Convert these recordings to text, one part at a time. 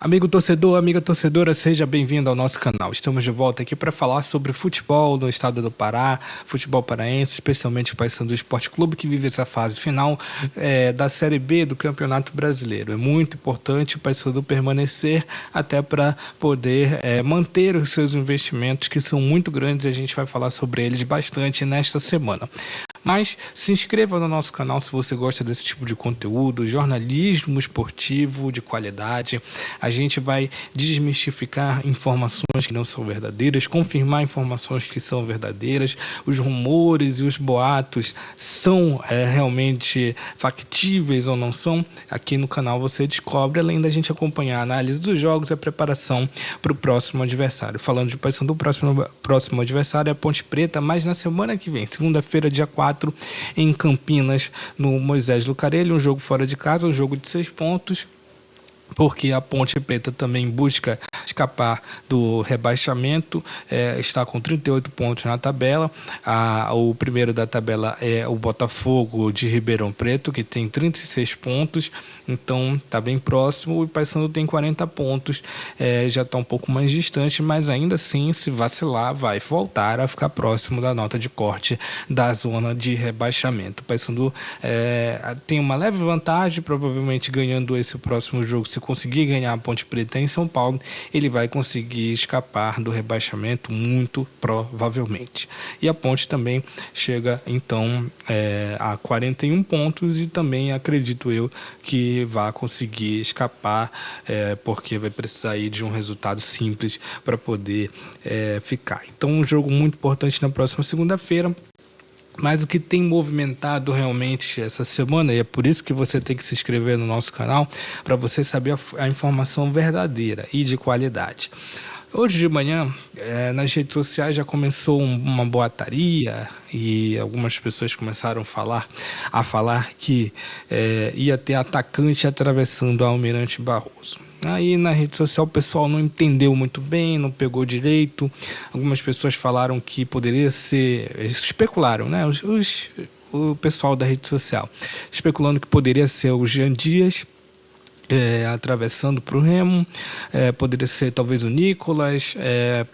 Amigo torcedor, amiga torcedora, seja bem-vindo ao nosso canal. Estamos de volta aqui para falar sobre futebol no estado do Pará, futebol paraense, especialmente o Paysandu Esporte Clube, que vive essa fase final da Série B do Campeonato Brasileiro. É muito importante o Paysandu permanecer até para poder manter os seus investimentos, que são muito grandes, e a gente vai falar sobre eles bastante nesta semana. Mas se inscreva no nosso canal se você gosta desse tipo de conteúdo, jornalismo esportivo de qualidade. A gente vai desmistificar informações que não são verdadeiras, confirmar informações que são verdadeiras, os rumores e os boatos são realmente factíveis ou não são. Aqui no canal você descobre, além da gente acompanhar a análise dos jogos e a preparação para o próximo adversário. Falando de Paysandu, o próximo adversário é a Ponte Preta, mas na semana que vem, segunda-feira, dia 4, em Campinas, no Moisés Lucarelli, um jogo fora de casa, um jogo de 6 pontos, porque a Ponte Preta também busca escapar do rebaixamento, está com 38 pontos na tabela. O primeiro da tabela é o Botafogo de Ribeirão Preto, que tem 36 pontos, então está bem próximo. O Paysandu tem 40 pontos, já está um pouco mais distante, mas ainda assim, se vacilar, vai voltar a ficar próximo da nota de corte da zona de rebaixamento. O Paysandu tem uma leve vantagem, provavelmente ganhando esse próximo jogo. Se conseguir ganhar a Ponte Preta em São Paulo, ele vai conseguir escapar do rebaixamento muito provavelmente. E a Ponte também chega então a 41 pontos e também acredito eu que vai conseguir escapar, porque vai precisar ir de um resultado simples para poder ficar. Então um jogo muito importante na próxima segunda-feira. Mas o que tem movimentado realmente essa semana, e é por isso que você tem que se inscrever no nosso canal, para você saber a informação verdadeira e de qualidade. Hoje de manhã, nas redes sociais já começou uma boataria e algumas pessoas começaram a falar que ia ter atacante atravessando a Almirante Barroso. Aí na rede social o pessoal não entendeu muito bem, não pegou direito. Algumas pessoas falaram que poderia ser, especularam, né? O pessoal da rede social, especulando que poderia ser o Jean Dias, atravessando para o Remo, poderia ser talvez o Nicolas,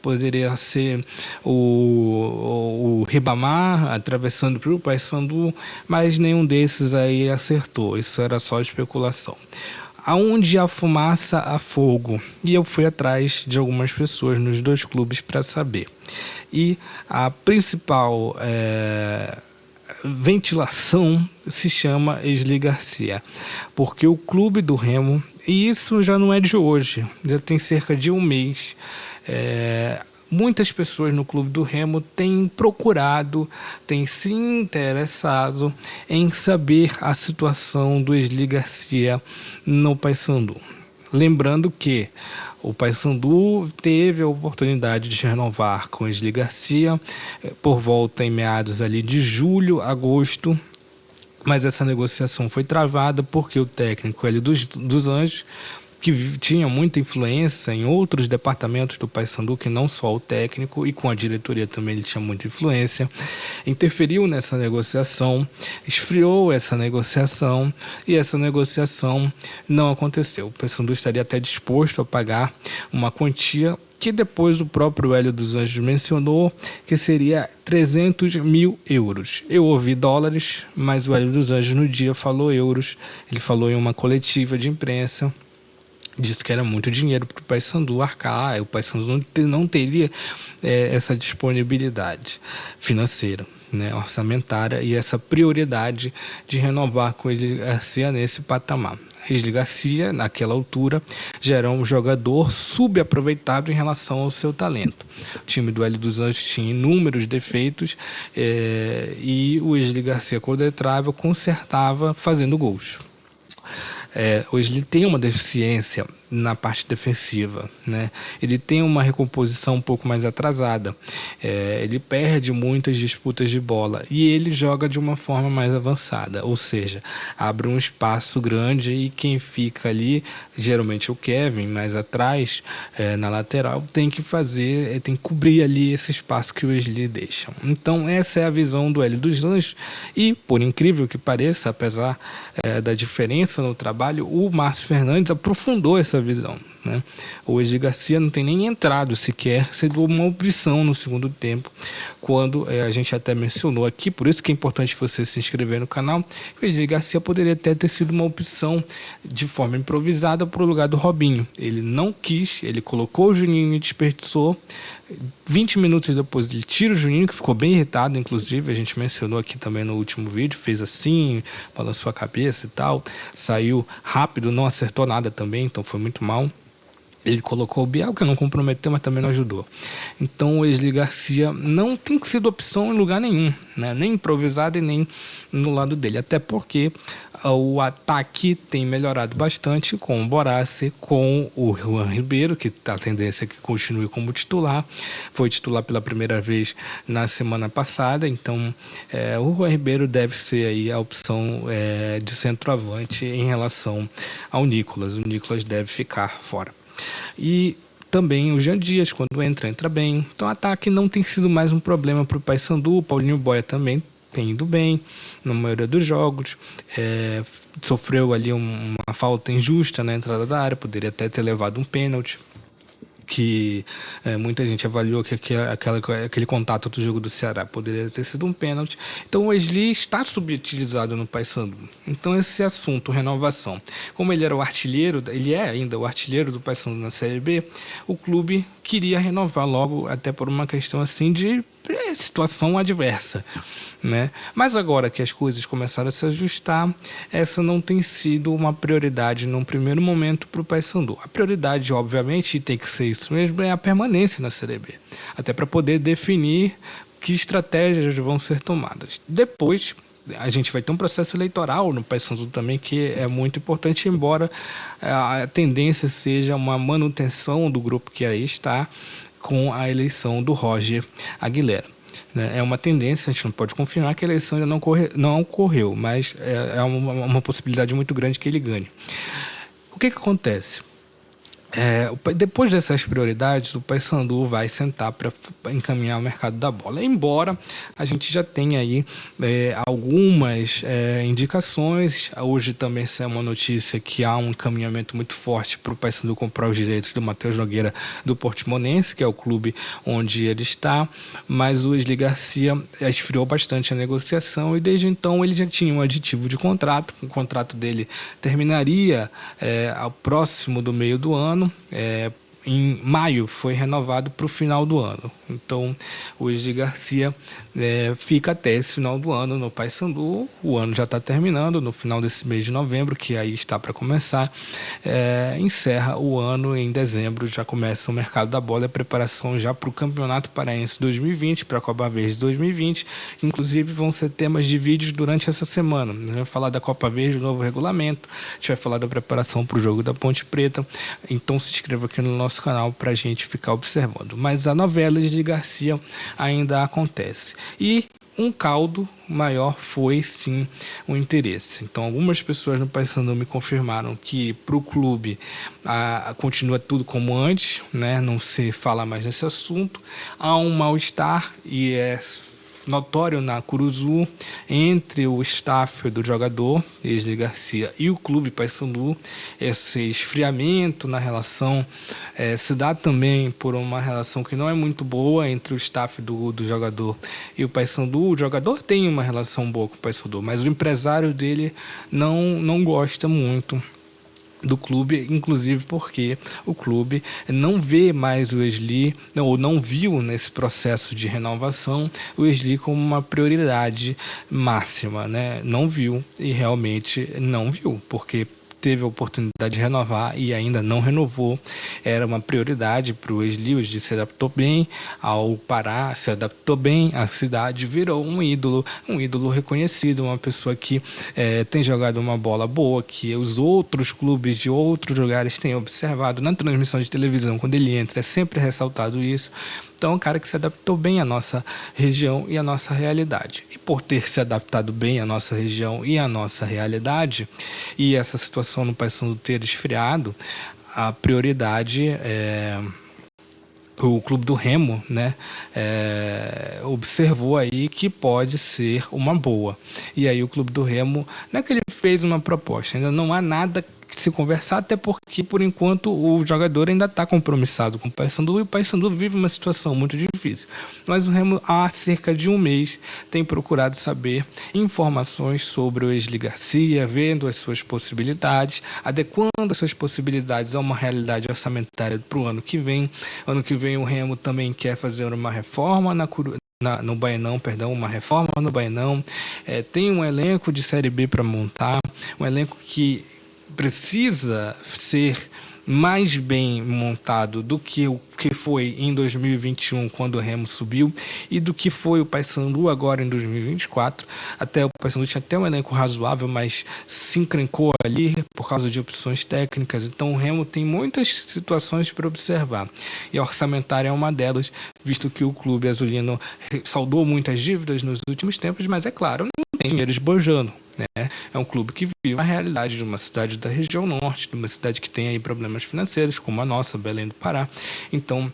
poderia ser o Ribamar atravessando para o Paysandu, mas nenhum desses aí acertou. Isso era só especulação. Aonde há fumaça, há fogo. E eu fui atrás de algumas pessoas nos dois clubes para saber. E a principal ventilação se chama Esli Garcia, porque o clube do Remo, e isso já não é de hoje, já tem cerca de um mês, muitas pessoas no clube do Remo têm procurado, têm se interessado em saber a situação do Esli Garcia no Paysandu. Lembrando que o Paysandu teve a oportunidade de renovar com o Esli Garcia por volta em meados ali de julho, agosto, mas essa negociação foi travada porque o técnico Hélio dos Anjos, que tinha muita influência em outros departamentos do Paysandu, que não só o técnico, e com a diretoria também ele tinha muita influência, interferiu nessa negociação, esfriou essa negociação, e essa negociação não aconteceu. O Paysandu estaria até disposto a pagar uma quantia que depois o próprio Hélio dos Anjos mencionou, que seria 300 mil euros. Eu ouvi dólares, mas o Hélio dos Anjos no dia falou euros, ele falou em uma coletiva de imprensa, disse que era muito dinheiro para o Paysandu arcar, o Paysandu não teria essa disponibilidade financeira, né, orçamentária, e essa prioridade de renovar com o Esli Garcia nesse patamar. Esli Garcia, naquela altura, já era um jogador subaproveitado em relação ao seu talento. O time do Hélio dos Anjos tinha inúmeros defeitos e o Esli Garcia, quando entrava, consertava fazendo gols. Hoje ele tem uma deficiência na parte defensiva, né? Ele tem uma recomposição um pouco mais atrasada, ele perde muitas disputas de bola e ele joga de uma forma mais avançada, ou seja, abre um espaço grande e quem fica ali, geralmente o Kevin, mais atrás, na lateral, tem que cobrir ali esse espaço que o Esli deixa. Então essa é a visão do Hélio dos Anjos e, por incrível que pareça, apesar da diferença no trabalho, o Márcio Fernandes aprofundou essa visão. né? O Wesley Garcia não tem nem entrado sequer, sendo uma opção no segundo tempo, quando a gente até mencionou aqui, por isso que é importante você se inscrever no canal. O Wesley Garcia poderia até ter sido uma opção de forma improvisada para o lugar do Robinho. Ele não quis, ele colocou o Juninho e desperdiçou. 20 minutos depois ele tira o Juninho, que ficou bem irritado, inclusive, a gente mencionou aqui também no último vídeo, fez assim, balançou a cabeça e tal, saiu rápido, não acertou nada também, então foi muito mal. Ele colocou o Biel, que não comprometeu, mas também não ajudou. Então o Wesley Garcia não tem sido opção em lugar nenhum, né? Nem improvisado e nem no lado dele. Até porque o ataque tem melhorado bastante com o Borace, com o Juan Ribeiro, que a tendência é que continue como titular. Foi titular pela primeira vez na semana passada. Então o Juan Ribeiro deve ser aí a opção de centroavante em relação ao Nicolas. O Nicolas deve ficar fora. E também o Jean Dias, quando entra bem. Então o ataque não tem sido mais um problema para o Paysandu. O Paulinho Boia também tem ido bem na maioria dos jogos. Sofreu ali uma falta injusta na entrada da área, poderia até ter levado um pênalti, que muita gente avaliou que aquele contato do jogo do Ceará poderia ter sido um pênalti. Então o Wesley está subutilizado no Paysandu. Então esse assunto, renovação, como ele era o artilheiro, ele é ainda o artilheiro do Paysandu na Série B, o clube queria renovar logo, até por uma questão assim de situação adversa, né? Mas agora que as coisas começaram a se ajustar, essa não tem sido uma prioridade num primeiro momento para o Paysandu. A prioridade, obviamente, e tem que ser isso mesmo, é a permanência na Série B, até para poder definir que estratégias vão ser tomadas. Depois, a gente vai ter um processo eleitoral no Paysandu também, que é muito importante, embora a tendência seja uma manutenção do grupo que aí está, com a eleição do Roger Aguilera. É uma tendência, a gente não pode confirmar que a eleição ainda não ocorreu, mas é uma possibilidade muito grande que ele ganhe. O que acontece? Depois dessas prioridades, o Paysandu vai sentar para encaminhar o mercado da bola. Embora a gente já tenha aí algumas indicações, hoje também saiu uma notícia que há um encaminhamento muito forte para o Paysandu comprar os direitos do Matheus Nogueira do Portimonense, que é o clube onde ele está, mas o Wesley Garcia esfriou bastante a negociação e desde então ele já tinha um aditivo de contrato. O contrato dele terminaria ao próximo do meio do ano. Em maio foi renovado para o final do ano. Então o Wesley Garcia fica até esse final do ano no Paysandu. O ano já está terminando, no final desse mês de novembro, que aí está para começar, encerra o ano em dezembro, já começa o mercado da bola, a preparação já para o Campeonato Paraense 2020, para a Copa Verde 2020, inclusive vão ser temas de vídeos durante essa semana. A gente vai falar da Copa Verde, o novo regulamento, a gente vai falar da preparação para o jogo da Ponte Preta, então se inscreva aqui no nosso canal para a gente ficar observando. Mas a novela de Garcia ainda acontece. E um caldo maior foi sim o interesse. Então algumas pessoas no Paysandu me confirmaram que para o clube continua tudo como antes, né? Não se fala mais nesse assunto. Há um mal-estar e notório na Curuzu entre o staff do jogador Wesley Garcia e o clube Paysandu. Esse esfriamento na relação se dá também por uma relação que não é muito boa entre o staff do jogador e o Paysandu. O jogador tem uma relação boa com o Paysandu, mas o empresário dele não gosta muito do clube, inclusive porque o clube não vê mais o Wesley, ou não viu nesse processo de renovação o Wesley como uma prioridade máxima, né? Não viu e realmente não viu, porque teve a oportunidade de renovar e ainda não renovou. Era uma prioridade para o Wesley. O Wesley se adaptou bem ao Pará, se adaptou bem à cidade, virou um ídolo reconhecido, uma pessoa que tem jogado uma bola boa, que os outros clubes de outros lugares têm observado. Na transmissão de televisão, quando ele entra, é sempre ressaltado isso. Então, é um cara que se adaptou bem à nossa região e à nossa realidade. E por ter se adaptado bem à nossa região e à nossa realidade, e essa situação no Paysandu ter esfriado, a prioridade o clube do Remo, né, observou aí que pode ser uma boa. E aí o clube do Remo, não é que ele fez uma proposta, ainda não há nada se conversar, até porque, por enquanto, o jogador ainda está compromissado com o Paysandu e o Paysandu vive uma situação muito difícil. Mas o Remo, há cerca de um mês, tem procurado saber informações sobre o Wesley Garcia, vendo as suas possibilidades, adequando as suas possibilidades a uma realidade orçamentária para o ano que vem. Ano que vem o Remo também quer fazer uma reforma no Baenão, perdão, uma reforma no Baenão. Tem um elenco de Série B para montar, um elenco que precisa ser mais bem montado do que o que foi em 2021, quando o Remo subiu, e do que foi o Paysandu agora em 2024. Até o Paysandu tinha até um elenco razoável, mas se encrencou ali por causa de opções técnicas. Então o Remo tem muitas situações para observar, e a orçamentária é uma delas, visto que o clube azulino saldou muitas dívidas nos últimos tempos, mas é claro, não tem dinheiro esbanjando. É um clube que vive a realidade de uma cidade da região norte, de uma cidade que tem aí problemas financeiros, como a nossa, Belém do Pará. Então,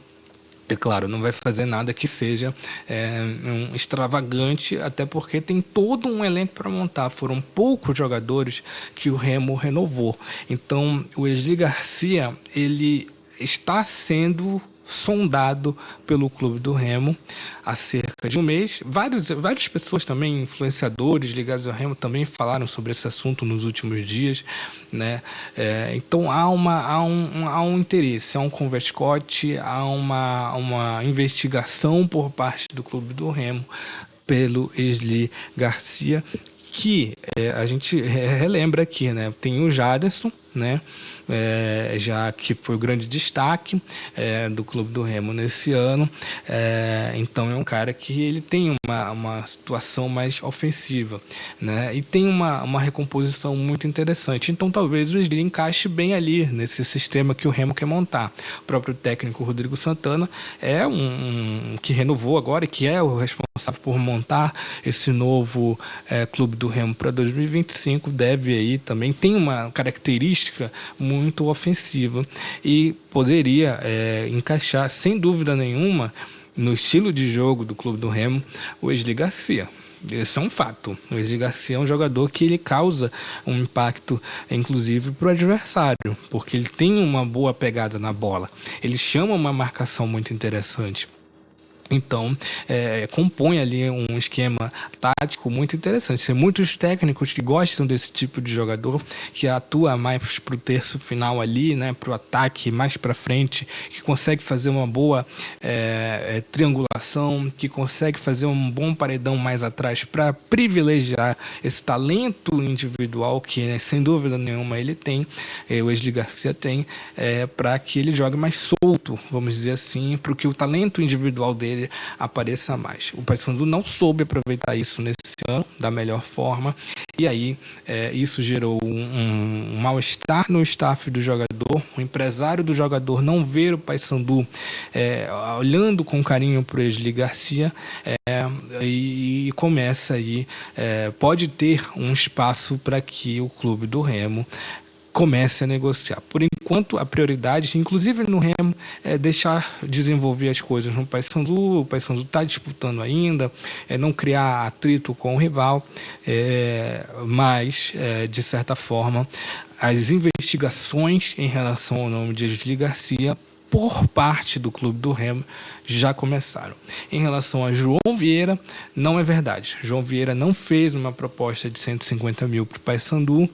é claro, não vai fazer nada que seja um extravagante, até porque tem todo um elenco para montar. Foram poucos jogadores que o Remo renovou. Então, o Wesley Garcia, ele está sendo sondado pelo clube do Remo há cerca de um mês. Várias pessoas também, influenciadores ligados ao Remo, também falaram sobre esse assunto nos últimos dias, né? Então há um interesse, há um converscote, há uma investigação por parte do clube do Remo pelo Wesley Garcia, que a gente relembra aqui, né? Tem o Jaderson, né? Já que foi o grande destaque do Clube do Remo nesse ano. Então é um cara que ele tem uma situação mais ofensiva, né? E tem uma recomposição muito interessante. Então talvez o Wesley encaixe bem ali nesse sistema que o Remo quer montar. O próprio técnico Rodrigo Santana é um que renovou agora e que é o responsável por montar esse novo Clube do Remo para 2025. Deve aí também, tem uma característica muito ofensiva e poderia encaixar, sem dúvida nenhuma, no estilo de jogo do Clube do Remo, o Wesley Garcia. Isso é um fato. O Wesley Garcia é um jogador que ele causa um impacto, inclusive, para o adversário, porque ele tem uma boa pegada na bola. Ele chama uma marcação muito interessante. Então, compõe ali um esquema tático muito interessante. Tem muitos técnicos que gostam desse tipo de jogador, que atua mais para o terço final ali, né, para o ataque mais para frente, que consegue fazer uma boa triangulação, que consegue fazer um bom paredão mais atrás para privilegiar esse talento individual que, né, sem dúvida nenhuma, ele tem, o Wesley Garcia tem, para que ele jogue mais solto, vamos dizer assim, para que o talento individual dele apareça mais. O Paysandu não soube aproveitar isso nesse ano da melhor forma, e aí isso gerou um mal-estar no staff do jogador. O empresário do jogador não ver o Paysandu olhando com carinho para o Wesley Garcia, e começa aí, pode ter um espaço para que o clube do Remo comece a negociar. Por enquanto, a prioridade, inclusive no Remo, é deixar desenvolver as coisas no Paysandu. O Paysandu está disputando ainda, não criar atrito com o rival, mas, de certa forma, as investigações em relação ao nome de Wesley Garcia por parte do Clube do Remo já começaram. Em relação a João Vieira, não é verdade. João Vieira não fez uma proposta de 150 mil para o Paysandu.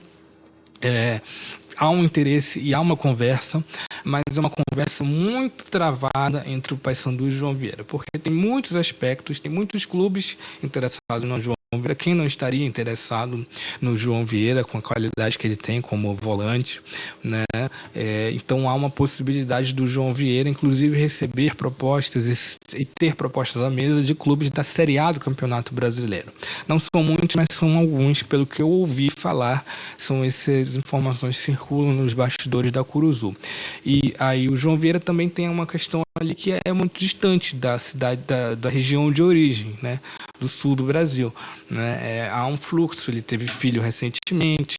Há um interesse e há uma conversa, mas é uma conversa muito travada entre o Paysandu e o João Vieira, porque tem muitos aspectos, tem muitos clubes interessados no João Vieira. Quem não estaria interessado no João Vieira com a qualidade que ele tem como volante, né? Então há uma possibilidade do João Vieira, inclusive, receber propostas e ter propostas à mesa de clubes da Série A do Campeonato Brasileiro. Não são muitos, mas são alguns, pelo que eu ouvi falar, são essas informações que circulam nos bastidores da Curuzu. E aí o João Vieira também tem uma questão ali que é muito distante da cidade, da região de origem, né? Do sul do Brasil, né? Há um fluxo, ele teve filho recentemente,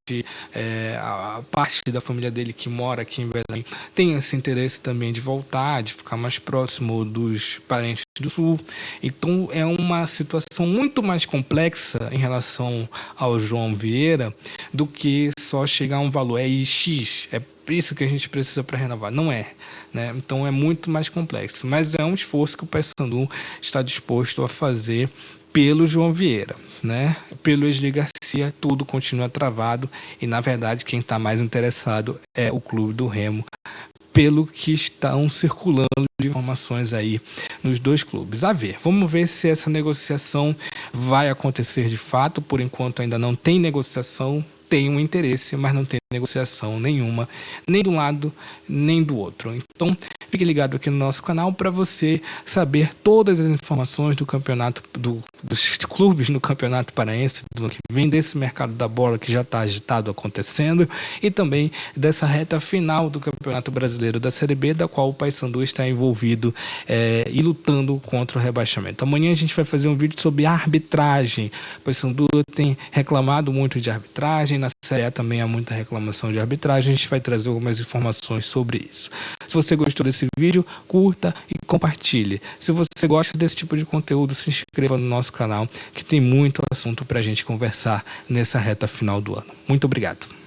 a parte da família dele que mora aqui em Belém tem esse interesse também de voltar, de ficar mais próximo dos parentes do Sul. Então é uma situação muito mais complexa em relação ao João Vieira do que só chegar a um valor X, é isso que a gente precisa para renovar. Não é, né? Então é muito mais complexo, mas é um esforço que o Paysandu está disposto a fazer pelo João Vieira, né? Pelo Wesley Garcia, tudo continua travado e, na verdade, quem está mais interessado é o Clube do Remo, pelo que estão circulando de informações aí nos dois clubes. A ver, vamos ver se essa negociação vai acontecer de fato. Por enquanto ainda não tem negociação, tem um interesse, mas não tem negociação nenhuma, nem de um lado, nem do outro. Então, fique ligado aqui no nosso canal para você saber todas as informações do campeonato, dos clubes no Campeonato Paraense do ano que vem, desse mercado da bola que já está agitado acontecendo, e também dessa reta final do Campeonato Brasileiro da Série B, da qual o Paysandu está envolvido e lutando contra o rebaixamento. Amanhã a gente vai fazer um vídeo sobre arbitragem. O Paysandu tem reclamado muito de arbitragem, na Série A também há muita reclamação de arbitragem, a gente vai trazer algumas informações sobre isso. Se você gostou desse vídeo, curta e compartilhe. Se você gosta desse tipo de conteúdo, se inscreva no nosso canal, que tem muito assunto para a gente conversar nessa reta final do ano. Muito obrigado.